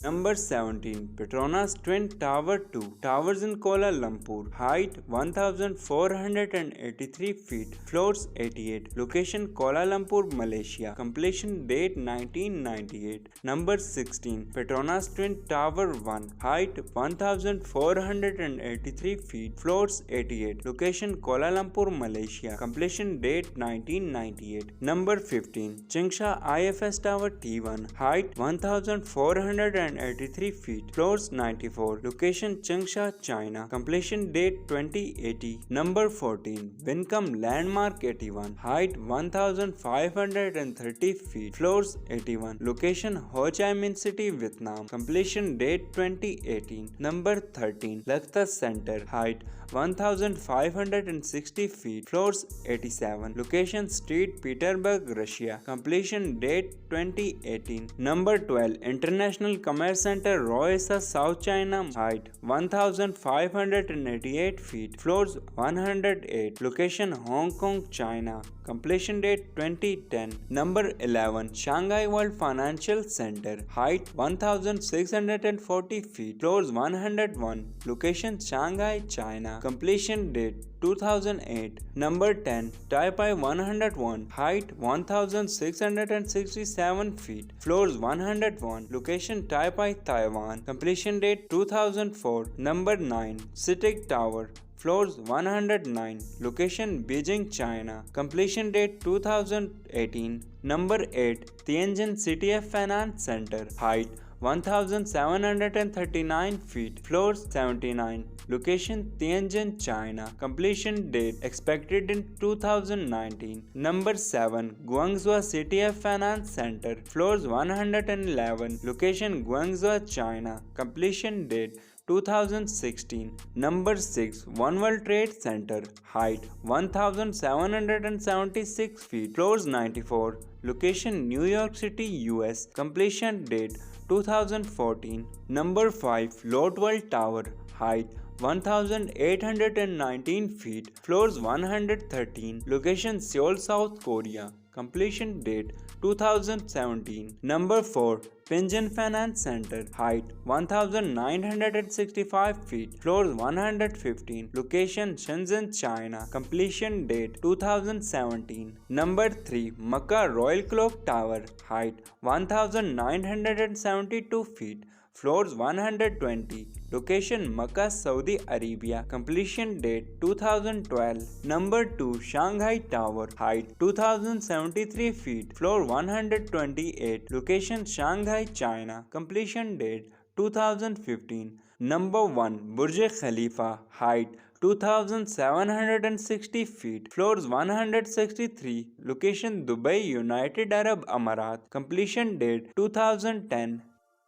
Number 17. Petronas Twin Tower 2. Towers in Kuala Lumpur. Height 1483 feet. Floors 88. Location Kuala Lumpur, Malaysia. Completion date 1998. Number 16. Petronas Twin Tower 1. Height 1483 feet. Floors 88. Location Kuala Lumpur, Malaysia. Completion date 1998. Number 15. Changsha IFS Tower T1. Height 1483 feet. Floors 94. Location Changsha, China. Completion date 2080. Number 14. Vincom Landmark 81. Height 1530 feet. Floors 81. Location Ho Chi Minh City, Vietnam. Completion date 2018. Number 13. Lakhta Center. Height 1560 feet. Floors 87. Location St. Petersburg, Russia. Completion date 2018. Number 12. International Commerce Center, Roisa, South China. Height 1588 feet. Floors 108. Location Hong Kong, China. Completion date 2010. Number 11. Shanghai World Financial Center. Height 1640 feet. Floors 101. Location Shanghai, China. Completion date 2008. Number 10. Taipei 101. Height 1667 feet. Floors 101. Location Taipei, Taiwan. Completion date 2004. Number 9. CITIC Tower. Floors 109. Location Beijing, China. Completion date 2018. Number 8. Tianjin CTF Finance Center. Height 1739 feet. Floors 79. Location Tianjin, China. Completion date expected in 2019. Number 7. Guangzhou CTF Finance Center. Floors 111. Location Guangzhou, China. Completion date 2016. Number 6. One World Trade Center. Height 1776 feet. Floors 94. Location New York City, US. Completion date 2014. Number 5. Lot World Tower. Height 1819 feet. Floors 113. Location Seoul, South Korea. Completion date 2017. Number 4. Pinjin Finance Center. Height 1965 feet. Floors 115. Location Shenzhen, China. Completion date 2017. Number 3. Makkah Royal Clock Tower. Height 1972 feet. Floors 120. Location Makkah, Saudi Arabia. Completion date 2012. Number 2. Shanghai Tower. Height 2073 feet. Floor 128. Location Shanghai, China. Completion date 2015. Number 1. Burj Khalifa. Height 2760 feet. Floors 163. Location Dubai, United Arab Emirates. Completion date 2010.